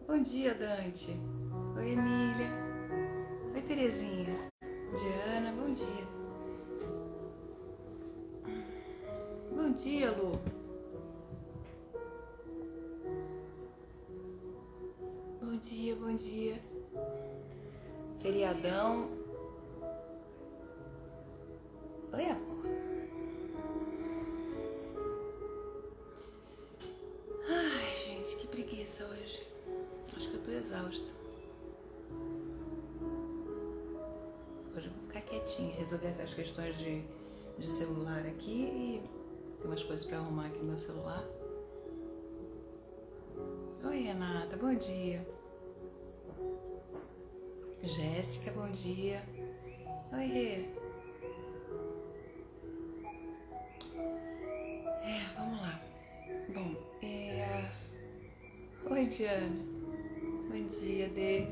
Bom dia, Dante. Oi, Emília. Oi, Terezinha. Diana, bom dia. Bom dia, Lu. Bom dia, bom dia. Feriadão. Oi, amor. Ai, gente, que preguiça hoje. Acho que eu tô exausta. Hoje eu vou ficar quietinha, resolver as questões de celular aqui e tem umas coisas pra arrumar aqui no meu celular. Oi, Renata, bom dia. Jéssica, bom dia. Oi, Rê. Vamos lá. Bom, Oi, Diana. Bom dia, Dê.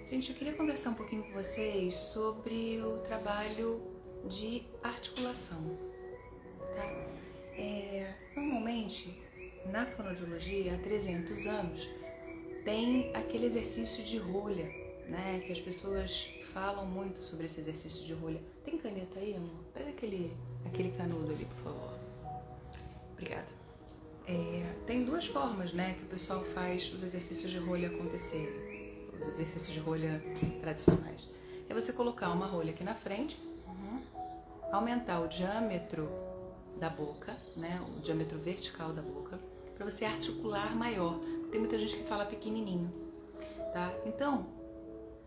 Gente, eu queria conversar um pouquinho com vocês sobre o trabalho de articulação, tá? Normalmente, na fonoaudiologia, há 300 anos, tem aquele exercício de rolha, né? Que as pessoas falam muito sobre esse exercício de rolha. Tem caneta aí, amor? Pega aquele canudo ali, por favor. Obrigada. Tem duas formas, né, que o pessoal faz os exercícios de rolha acontecerem, os exercícios de rolha tradicionais. É você colocar uma rolha aqui na frente, aumentar o diâmetro da boca, né, o diâmetro vertical da boca, para você articular maior. Tem muita gente que fala pequenininho, tá? Então,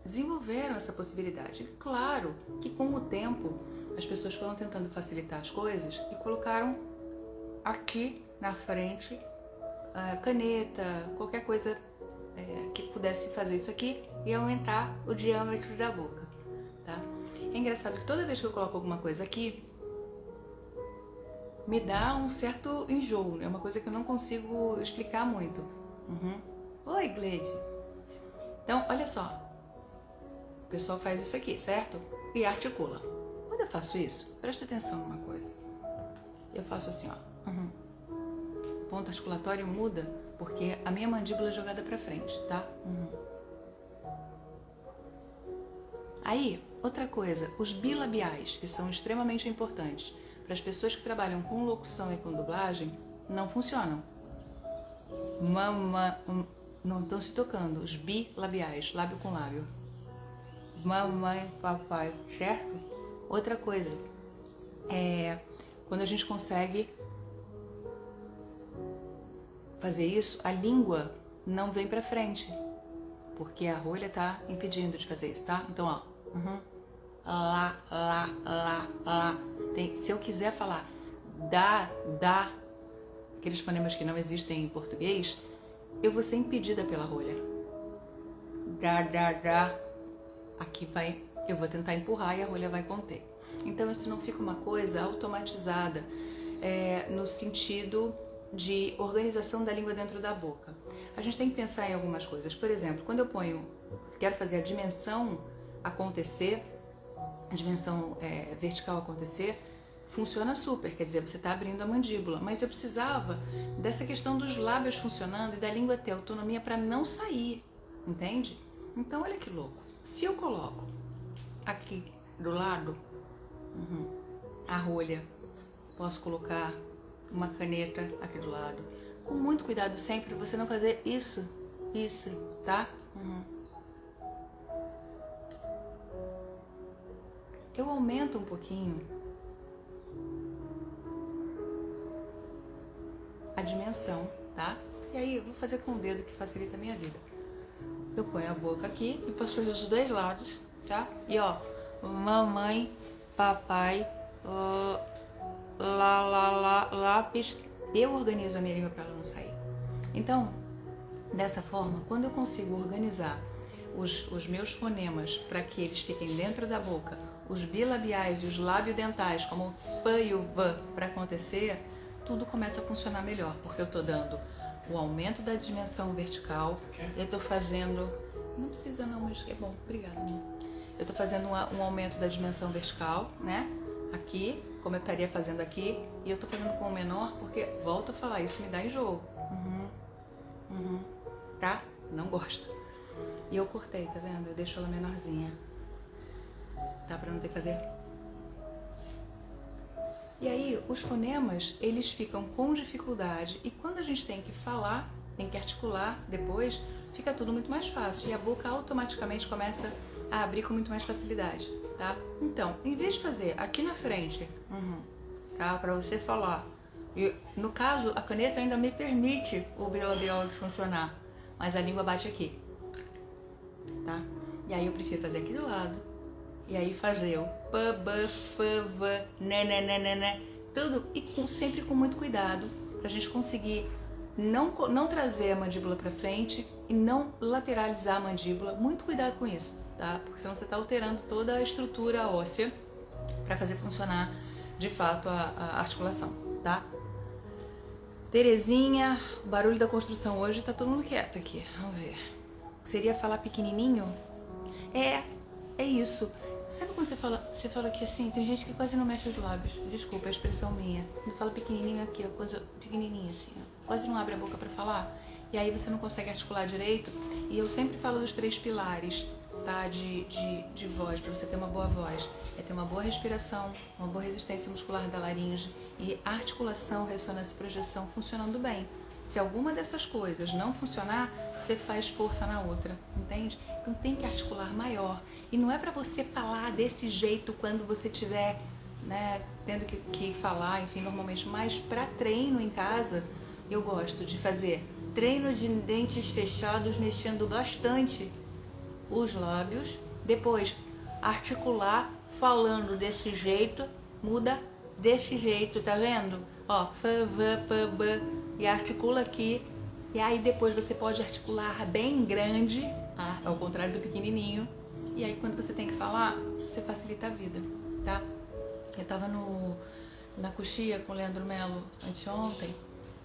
desenvolveram essa possibilidade. Claro que com o tempo as pessoas foram tentando facilitar as coisas e colocaram aqui na frente caneta, qualquer coisa que pudesse fazer isso aqui e aumentar o diâmetro da boca, tá? É engraçado que toda vez que eu coloco alguma coisa aqui, me dá um certo enjoo, é uma coisa que eu não consigo explicar muito. Oi, Gleide. Então, olha só, o pessoal faz isso aqui, certo? E articula. Quando eu faço isso, presta atenção numa coisa. Eu faço assim, ó. O ponto articulatório muda porque a minha mandíbula é jogada pra frente, tá? Aí, outra coisa, os bilabiais, que são extremamente importantes para as pessoas que trabalham com locução e com dublagem, não funcionam. Não estão se tocando, os bilabiais, lábio com lábio. Mamãe, papai, certo? Outra coisa, quando a gente consegue fazer isso, a língua não vem pra frente, porque a rolha tá impedindo de fazer isso, tá? Então, ó, lá. Se eu quiser falar dá, aqueles fonemas que não existem em português, eu vou ser impedida pela rolha. Dá. Aqui eu vou tentar empurrar e a rolha vai conter. Então, isso não fica uma coisa automatizada, no sentido de organização da língua dentro da boca. A gente tem que pensar em algumas coisas. Por exemplo, quando eu quero fazer a dimensão acontecer, a dimensão vertical acontecer, funciona super, quer dizer, você está abrindo a mandíbula, mas eu precisava dessa questão dos lábios funcionando e da língua ter autonomia para não sair, entende? Então, olha que louco. Se eu coloco aqui do lado a rolha, posso colocar uma caneta aqui do lado. Com muito cuidado sempre, você não fazer isso, tá? Eu aumento um pouquinho a dimensão, tá? E aí eu vou fazer com o dedo que facilita a minha vida. Eu ponho a boca aqui e posso fazer os dois lados, tá? E ó, mamãe, papai, lápis. Eu organizo a minha língua para ela não sair. Então, dessa forma, quando eu consigo organizar os meus fonemas para que eles fiquem dentro da boca, os bilabiais e os labiodentais, como o f e o v, para acontecer, tudo começa a funcionar melhor, porque eu tô dando o aumento da dimensão vertical, eu tô fazendo... Não precisa não, mas é bom, obrigada, amor. Eu tô fazendo um aumento da dimensão vertical, né? Aqui, como eu estaria fazendo aqui, e eu tô fazendo com o menor, porque, volto a falar, isso me dá enjoo. gosto. E eu cortei, tá vendo? Eu deixo ela menorzinha. Tá? Pra não ter que fazer. E aí, os fonemas, eles ficam com dificuldade. E quando a gente tem que falar, tem que articular depois, fica tudo muito mais fácil. E a boca automaticamente começa a abrir com muito mais facilidade, tá? Então, em vez de fazer aqui na frente, tá? Pra você falar. E, no caso, a caneta ainda me permite o bilabial de funcionar. Mas a língua bate aqui, tá? E aí eu prefiro fazer aqui do lado. E aí fazer o p, b, f, v, né, tudo. E sempre com muito cuidado, pra gente conseguir não trazer a mandíbula pra frente e não lateralizar a mandíbula. Muito cuidado com isso, tá? Porque senão você tá alterando toda a estrutura óssea pra fazer funcionar, de fato, a articulação, tá? Terezinha, o barulho da construção hoje tá todo mundo quieto aqui. Vamos ver. Seria falar pequenininho? É isso. Sabe quando você fala aqui assim, tem gente que quase não mexe os lábios. Desculpa, é a expressão minha. Quando fala pequenininho aqui, ó, coisa pequenininha assim, ó. Quase não abre a boca pra falar. E aí você não consegue articular direito. E eu sempre falo dos 3 pilares, tá? De voz, pra você ter uma boa voz. É ter uma boa respiração, uma boa resistência muscular da laringe e articulação, ressonância e projeção funcionando bem. Se alguma dessas coisas não funcionar, você faz força na outra, entende? Então tem que articular maior. E não é pra você falar desse jeito quando você tiver, né, tendo que falar, enfim, normalmente. Mas pra treino em casa, eu gosto de fazer treino de dentes fechados, mexendo bastante os lábios. Depois, articular, falando desse jeito, muda desse jeito, tá vendo? Ó, f, v, p, b. E articula aqui, e aí depois você pode articular bem grande, ao contrário do pequenininho, e aí quando você tem que falar, você facilita a vida, tá? Eu tava na coxia com o Leandro Melo anteontem,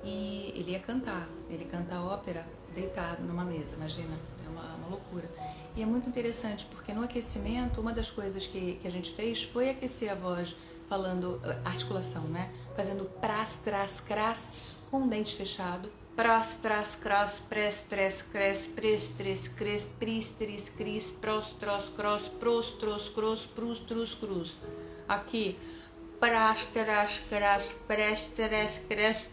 e ele ia cantar, ele canta ópera deitado numa mesa, imagina, é uma loucura. E é muito interessante, porque no aquecimento, uma das coisas que a gente fez foi aquecer a voz, falando articulação, né? Fazendo pras, tras, cras, com o dente fechado. Pras, tras, cras, pres, tres, cres, pres, tres, cres, pris, tris, cris, pros, tros, cross, pros, tros, cross, prus, trus, cruz. Aqui, pras, tras, cras, pres, tres, cres,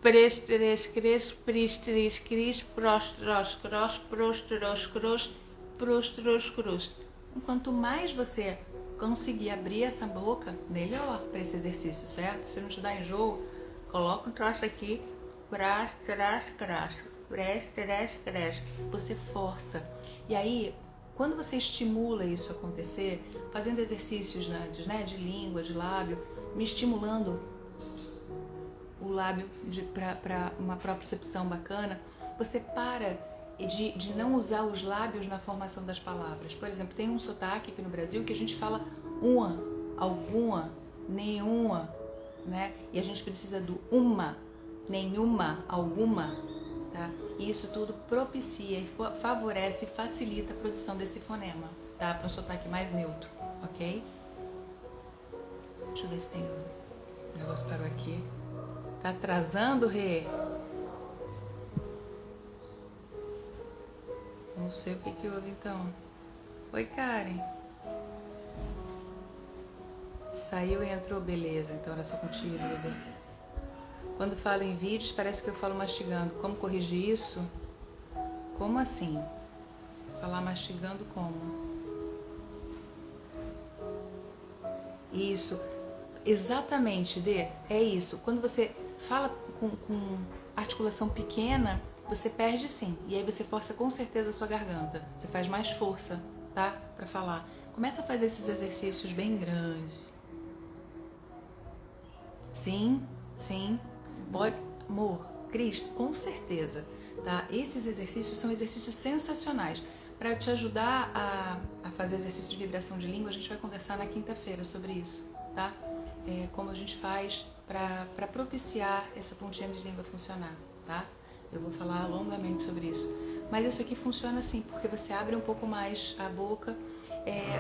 pres, tres, cres, pris, tris, cris, pros, tros, cross, pros, tros, cross, pros, tros, cruz. Quanto mais você conseguir abrir essa boca, melhor para esse exercício, certo? Se não te dá enjoo, coloca um troço aqui, pras, tras, cras, pres, tras, cras. Você força. E aí, quando você estimula isso acontecer, fazendo exercícios de língua, de lábio, me estimulando o lábio para uma propriocepção bacana, você para de não usar os lábios na formação das palavras. Por exemplo, tem um sotaque aqui no Brasil que a gente fala uma, alguma, nenhuma, né? E a gente precisa do uma, nenhuma, alguma, tá? E isso tudo propicia e favorece e facilita a produção desse fonema, tá? Para um sotaque mais neutro, ok? Deixa eu ver se tem o negócio parou aqui. Tá atrasando, Rê? Não sei o que houve então. Oi, Karen. Saiu e entrou, beleza. Então era só contigo, bebê. Quando falo em vídeos, parece que eu falo mastigando. Como corrigir isso? Como assim? Falar mastigando como? Isso. Exatamente, Dê. É isso. Quando você fala com articulação pequena, você perde sim, e aí você força com certeza a sua garganta. Você faz mais força, tá? Pra falar. Começa a fazer esses exercícios bem grandes. Sim. Pode, amor, Cris, com certeza, tá? Esses exercícios são exercícios sensacionais. Para te ajudar a fazer exercício de vibração de língua, a gente vai conversar na quinta-feira sobre isso, tá? Como a gente faz para propiciar essa pontinha de língua funcionar, tá? Eu vou falar longamente sobre isso. Mas isso aqui funciona assim, porque você abre um pouco mais a boca,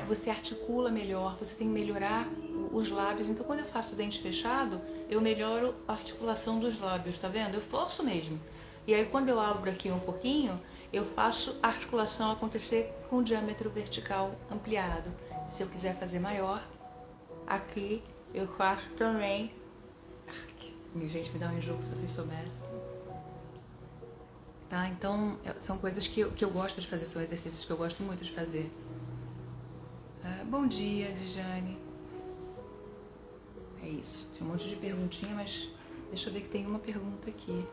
você articula melhor, você tem que melhorar os lábios. Então, quando eu faço o dente fechado, eu melhoro a articulação dos lábios, tá vendo? Eu forço mesmo. E aí, quando eu abro aqui um pouquinho, Eu faço a articulação acontecer com o diâmetro vertical ampliado. Se eu quiser fazer maior, aqui eu faço também. Minha gente, me dá um enjoo se vocês soubessem. Tá? Então, são coisas que eu gosto de fazer, são exercícios que eu gosto muito de fazer. Bom dia, Dijane. É isso. Tem um monte de perguntinha, mas deixa eu ver que tem uma pergunta aqui.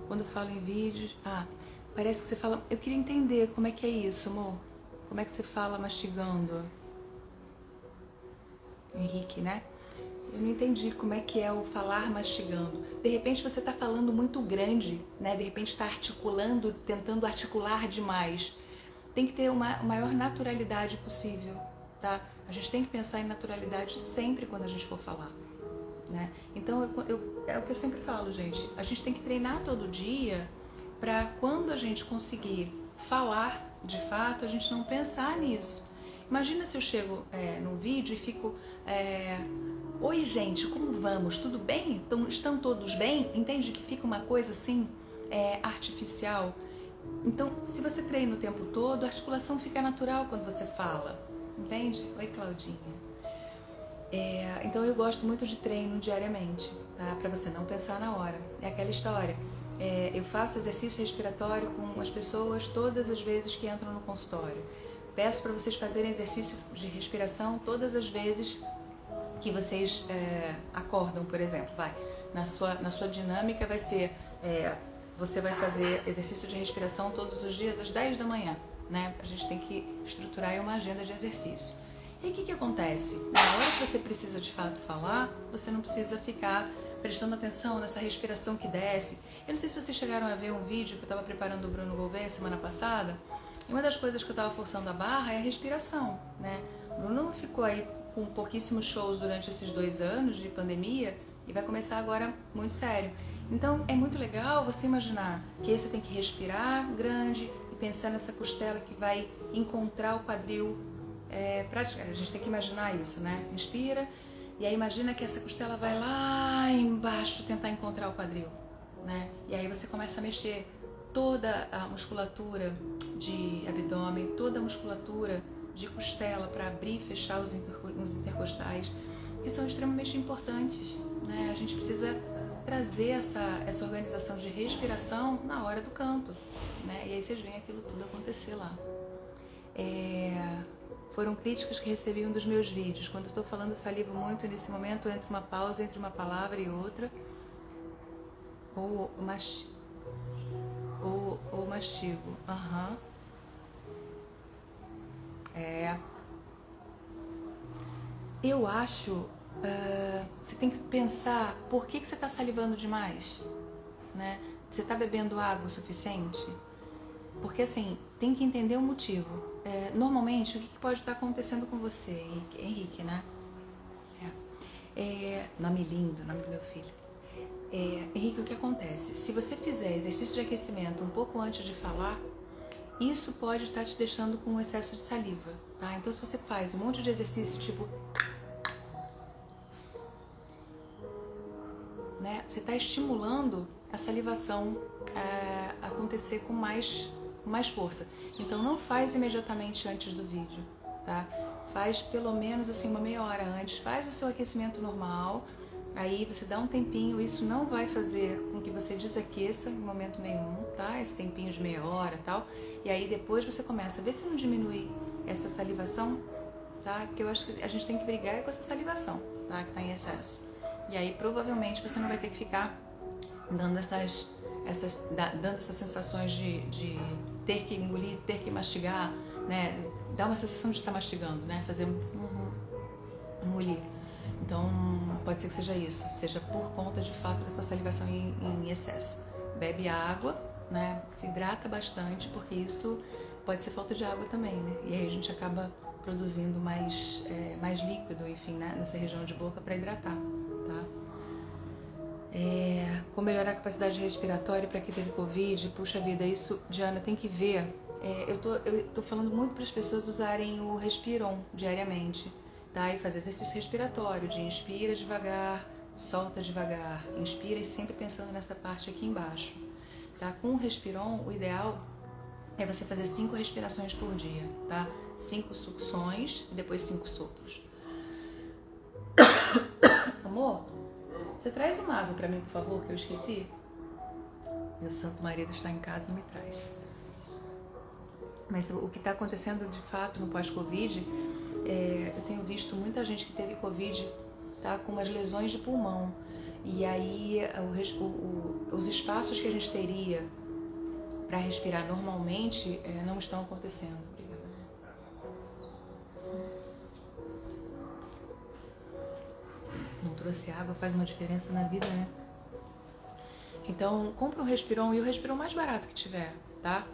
Quando eu falo em vídeos... parece que você fala... Eu queria entender como é que é isso, amor. Como é que você fala mastigando? Henrique, né? Eu não entendi como é que é o falar mastigando. De repente você está falando muito grande, né? De repente está articulando, tentando articular demais. Tem que ter uma maior naturalidade possível, tá? A gente tem que pensar em naturalidade sempre quando a gente for falar, né? Então, é o que eu sempre falo, gente. A gente tem que treinar todo dia para quando a gente conseguir falar de fato, a gente não pensar nisso. Imagina se eu chego num vídeo e fico... Oi, gente, como vamos? Tudo bem? Estão todos bem? Entende que fica uma coisa assim, artificial? Então, se você treina o tempo todo, a articulação fica natural quando você fala. Entende? Oi, Claudinha. Então, eu gosto muito de treino diariamente, tá? Para você não pensar na hora. É aquela história. Eu faço exercício respiratório com as pessoas todas as vezes que entram no consultório. Peço para vocês fazerem exercício de respiração todas as vezes que vocês acordam, por exemplo. Na sua dinâmica vai ser... você vai fazer exercício de respiração todos os dias às 10 da manhã, né? A gente tem que estruturar aí uma agenda de exercício. E o que acontece? Na hora que você precisa de fato falar, você não precisa ficar prestando atenção nessa respiração que desce. Eu não sei se vocês chegaram a ver um vídeo que eu estava preparando do Bruno Gouveia semana passada. E uma das coisas que eu estava forçando a barra é a respiração, né? O Bruno ficou aí com pouquíssimos shows durante esses 2 anos de pandemia e vai começar agora muito sério. Então, é muito legal você imaginar que aí você tem que respirar grande e pensar nessa costela que vai encontrar o quadril. A gente tem que imaginar isso, né? Inspira e aí imagina que essa costela vai lá embaixo tentar encontrar o quadril, né? E aí você começa a mexer toda a musculatura de abdômen, toda a musculatura de costela para abrir e fechar os intercostais, que são extremamente importantes, né? A gente precisa trazer essa organização de respiração na hora do canto, né? E aí vocês veem aquilo tudo acontecer lá. Foram críticas que recebi em um dos meus vídeos. Quando eu estou falando, eu salivo muito nesse momento, entre uma pausa entre uma palavra e outra, ou mastigo. Eu acho... você tem que pensar por que você está salivando demais, né? Você está bebendo água o suficiente? Porque assim, tem que entender o motivo. Normalmente, o que pode estar acontecendo com você, Henrique, né? Nome lindo, nome do meu filho. Henrique, o que acontece? Se você fizer exercício de aquecimento um pouco antes de falar, isso pode estar te deixando com um excesso de saliva, tá? Então, se você faz um monte de exercício, tipo... né? Você está estimulando a salivação a acontecer com mais força. Então, não faz imediatamente antes do vídeo, tá? Faz pelo menos assim uma meia hora antes, faz o seu aquecimento normal, aí você dá um tempinho, isso não vai fazer com que você desaqueça em momento nenhum, tá? Esse tempinho de meia hora e tal, e aí depois você começa a ver se não diminui essa salivação, tá? Porque eu acho que a gente tem que brigar com essa salivação, tá? Que tá em excesso. E aí provavelmente você não vai ter que ficar dando essas sensações de ter que engolir, ter que mastigar, né? Dá uma sensação de estar mastigando, né? Fazer engolir. Então, pode ser que seja isso, seja por conta de fato dessa salivação em excesso. Bebe água, né? Se hidrata bastante, porque isso pode ser falta de água também, né? E aí a gente acaba produzindo mais líquido, enfim, né? Nessa região de boca para hidratar, tá? Como melhorar a capacidade respiratória para quem teve Covid, puxa vida, isso, Diana, tem que ver. Eu tô falando muito para as pessoas usarem o Respiron diariamente, tá? E fazer exercício respiratório, de inspira devagar, solta devagar, inspira e sempre pensando nessa parte aqui embaixo, tá? Com o Respiron, o ideal é você fazer 5 respirações por dia, tá? 5 sucções e depois 5 sopros. Amor, você traz uma água pra mim, por favor, que eu esqueci? Meu santo marido está em casa e me traz. Mas o que está acontecendo de fato no pós-Covid, eu tenho visto muita gente que teve Covid, tá, com umas lesões de pulmão. E aí os espaços que a gente teria para respirar normalmente não estão acontecendo. Não trouxe água, faz uma diferença na vida, né? Então, compra um Respiron e o Respiron mais barato que tiver, tá?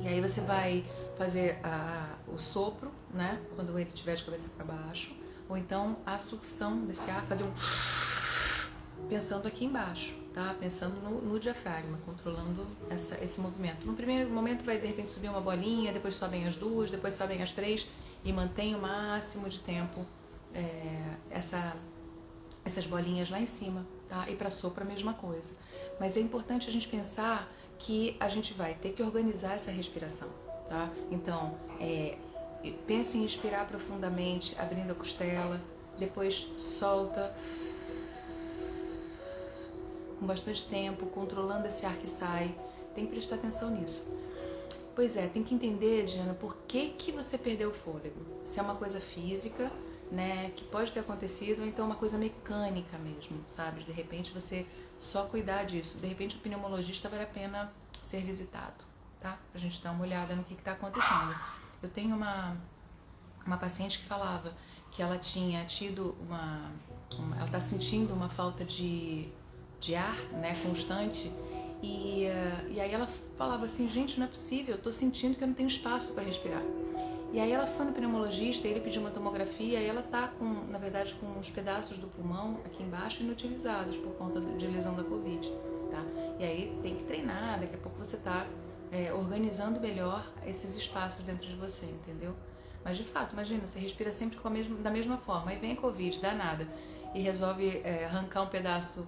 E aí você vai fazer o sopro, né? Quando ele estiver de cabeça para baixo. Ou então a sucção desse ar, fazer um... pensando aqui embaixo, tá? Pensando no diafragma, controlando esse movimento. No primeiro momento vai, de repente, subir uma bolinha, depois sobem as 2, depois sobem as 3 e mantém o máximo de tempo essas bolinhas lá em cima, tá? E para sopro a mesma coisa. Mas é importante a gente pensar que a gente vai ter que organizar essa respiração, tá? Então, pense em inspirar profundamente, abrindo a costela, depois solta com bastante tempo, controlando esse ar que sai. Tem que prestar atenção nisso. Pois é, tem que entender, Diana, por que você perdeu o fôlego. Se é uma coisa física, né, que pode ter acontecido, ou então uma coisa mecânica mesmo, sabe? De repente você só cuidar disso. De repente o pneumologista vale a pena ser visitado, tá? Pra gente dar uma olhada no que tá acontecendo. Eu tenho uma paciente que falava que ela tinha tido ela tá sentindo uma falta de ar, né, constante, e aí ela falava assim, gente, não é possível, eu tô sentindo que eu não tenho espaço para respirar. E aí ela foi no pneumologista, ele pediu uma tomografia e ela tá na verdade, com uns pedaços do pulmão aqui embaixo inutilizados por conta de lesão da Covid, tá? E aí tem que treinar, daqui a pouco você tá organizando melhor esses espaços dentro de você, entendeu? Mas de fato, imagina, você respira sempre da mesma forma, aí vem a Covid, dá nada, e resolve arrancar um pedaço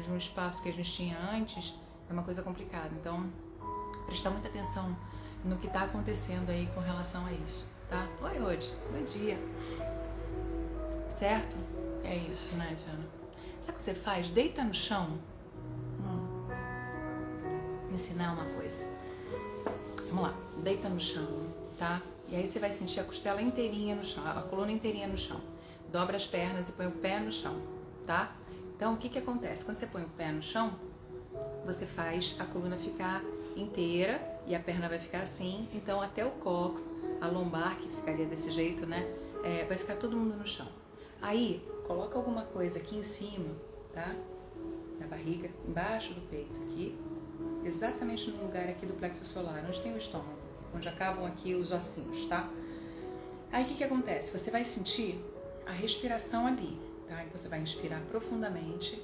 de um espaço que a gente tinha antes, é uma coisa complicada. Então, prestar muita atenção no que está acontecendo aí com relação a isso, tá? Oi, Rod, bom dia. Certo? É isso, né, Diana? Sabe o que você faz? Deita no chão. Vou ensinar uma coisa. Vamos lá, deita no chão, tá? E aí você vai sentir a costela inteirinha no chão, a coluna inteirinha no chão. Dobra as pernas e põe o pé no chão, tá? Então, o que acontece? Quando você põe o pé no chão, você faz a coluna ficar inteira e a perna vai ficar assim. Então, até o cóccix, a lombar, que ficaria desse jeito, né? Vai ficar todo mundo no chão. Aí, coloca alguma coisa aqui em cima, tá? Na barriga, embaixo do peito aqui. Exatamente no lugar aqui do plexo solar, onde tem o estômago, onde acabam aqui os ossinhos, tá? Aí, o que acontece? Você vai sentir a respiração ali, tá? Então, você vai inspirar profundamente.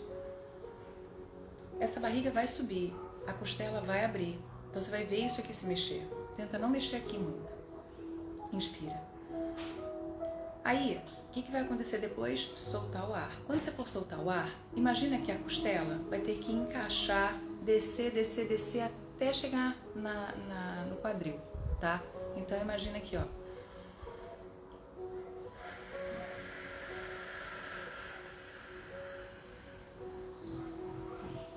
Essa barriga vai subir, a costela vai abrir. Então, você vai ver isso aqui se mexer. Tenta não mexer aqui muito. Inspira. Aí, o que vai acontecer depois? Soltar o ar. Quando você for soltar o ar, imagina que a costela vai ter que encaixar, descer, descer, descer, até chegar no quadril, tá? Então, imagina aqui, ó.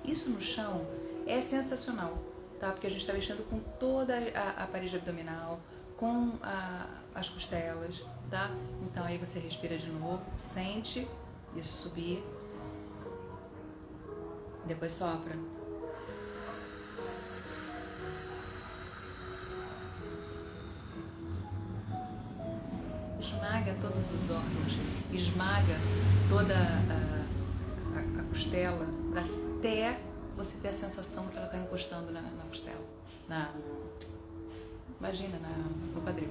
Isso no chão é sensacional, tá? Porque a gente está mexendo com toda a parede abdominal, com as costelas, tá? Então aí você respira de novo, sente isso subir, depois sopra. Esmaga todos os órgãos, esmaga toda a costela, até você ter a sensação que ela está encostando na costela, imagina, no quadril,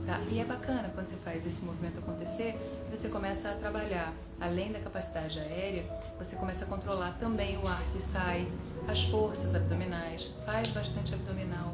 tá? E é bacana quando você faz esse movimento acontecer, você começa a trabalhar, além da capacidade aérea, você começa a controlar também o ar que sai, as forças abdominais, faz bastante abdominal,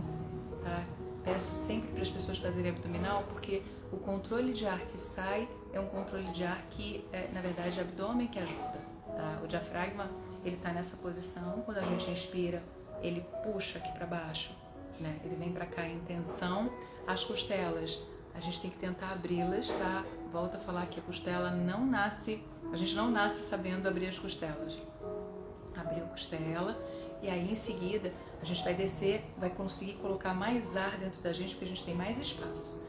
tá? Peço sempre para as pessoas fazerem abdominal, porque o controle de ar que sai é um controle de ar que, na verdade, é o abdômen que ajuda, tá? O diafragma, ele está nessa posição, quando a gente inspira, ele puxa aqui para baixo, né? Ele vem pra cá em tensão. As costelas, a gente tem que tentar abri-las, tá? Volto a falar que a costela não nasce, a gente não nasce sabendo abrir as costelas. Abriu a costela e aí em seguida a gente vai descer, vai conseguir colocar mais ar dentro da gente porque a gente tem mais espaço.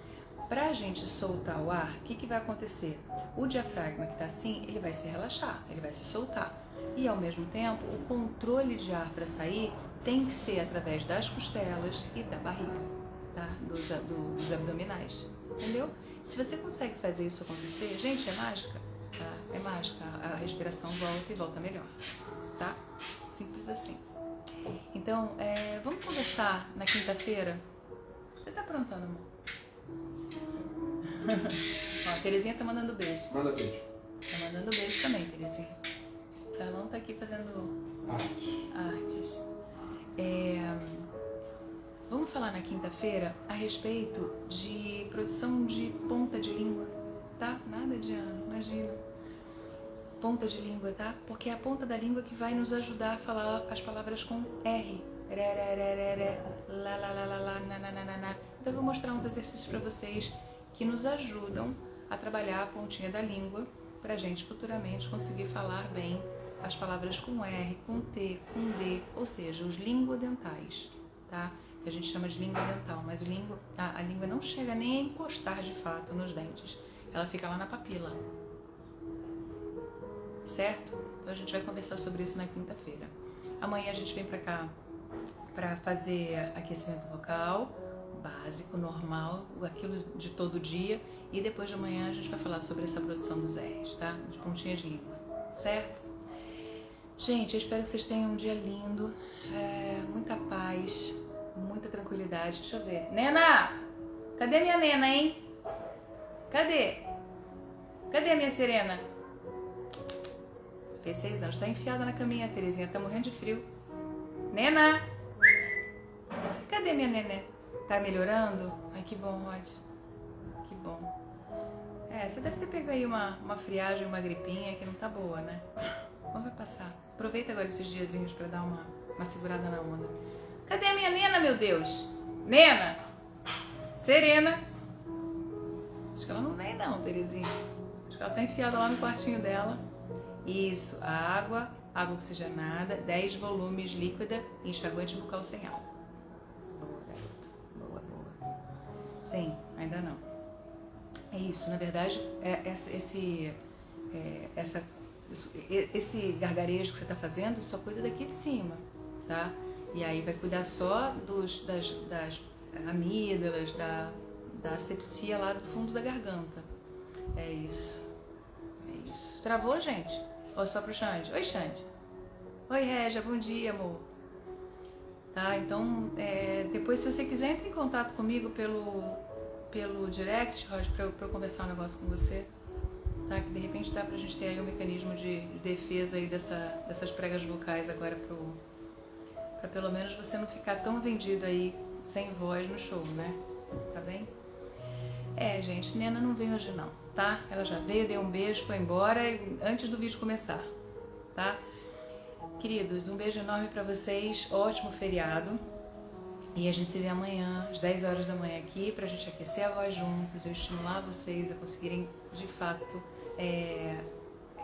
Para a gente soltar o ar, o que vai acontecer? O diafragma que está assim, ele vai se relaxar, ele vai se soltar. E ao mesmo tempo, o controle de ar para sair tem que ser através das costelas e da barriga, tá? Dos abdominais, entendeu? Se você consegue fazer isso acontecer, gente, é mágica, tá? É mágica, a respiração volta e volta melhor, tá? Simples assim. Então, vamos conversar na quinta-feira? Você tá aprontando, amor? Ó, a Terezinha tá mandando beijo. Manda beijo. Tá mandando beijo também, Terezinha. O Carlão tá aqui fazendo artes. Vamos falar na quinta-feira a respeito de produção de ponta de língua, tá? Nada de ano, imagina. Ponta de língua, tá? Porque é a ponta da língua que vai nos ajudar a falar as palavras com R. Lá, lá, lá, lá, lá, na, na, na, na, na. Então eu vou mostrar uns exercícios para vocês que nos ajudam a trabalhar a pontinha da língua pra gente futuramente conseguir falar bem as palavras com R, com T, com D, ou seja, os linguodentais, tá? Que a gente chama de língua dental, mas a língua não chega nem a encostar de fato nos dentes, ela fica lá na papila, certo? Então a gente vai conversar sobre isso na quinta-feira. Amanhã a gente vem pra cá pra fazer aquecimento vocal, básico, normal, aquilo de todo dia, e depois de amanhã a gente vai falar sobre essa produção dos R's, tá? De pontinhas de língua, certo? Gente, eu espero que vocês tenham um dia lindo, muita paz, muita tranquilidade. Deixa eu ver. Nena! Cadê minha nena, hein? Cadê? Cadê a minha Serena? Fez 6 anos, tá enfiada na caminha, Terezinha, tá morrendo de frio. Nena! Cadê minha nenê? Tá melhorando? Ai, que bom, Rod. Que bom. Você deve ter pego aí uma friagem, uma gripinha que não tá boa, né? Mas vai passar. Aproveita agora esses diazinhos pra dar uma segurada na onda. Cadê a minha nena, meu Deus? Nena! Serena! Acho que ela não vem não, Terezinha. Acho que ela tá enfiada lá no quartinho dela. Isso, água oxigenada, 10 volumes líquida e enxaguante bucal sem álcool. Boa, garoto. Boa, boa. Sim, ainda não. É isso, na verdade, esse gargarejo que você está fazendo só cuida daqui de cima, tá? E aí vai cuidar só das amígdalas, da asepsia lá do fundo da garganta. É isso. É isso. Travou, gente? Ou só pro Xande? Oi, Xande. Oi, Régia, bom dia, amor. Tá, então, depois se você quiser, entre em contato comigo pelo direct, Rod, pra eu conversar um negócio com você. Tá, que de repente dá pra gente ter aí um mecanismo de defesa aí dessas pregas vocais agora pra pelo menos você não ficar tão vendido aí sem voz no show, né? Tá bem? Gente, Nena não vem hoje não, tá? Ela já veio, deu um beijo, foi embora antes do vídeo começar, tá? Queridos, um beijo enorme pra vocês, ótimo feriado. E a gente se vê amanhã, às 10 horas da manhã aqui, pra gente aquecer a voz juntos, eu estimular vocês a conseguirem, de fato,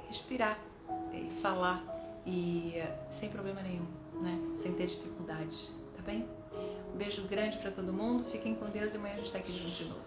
respirar e falar e sem problema nenhum, né? Sem ter dificuldades, tá bem? Um beijo grande pra todo mundo, fiquem com Deus e amanhã a gente tá aqui junto de novo.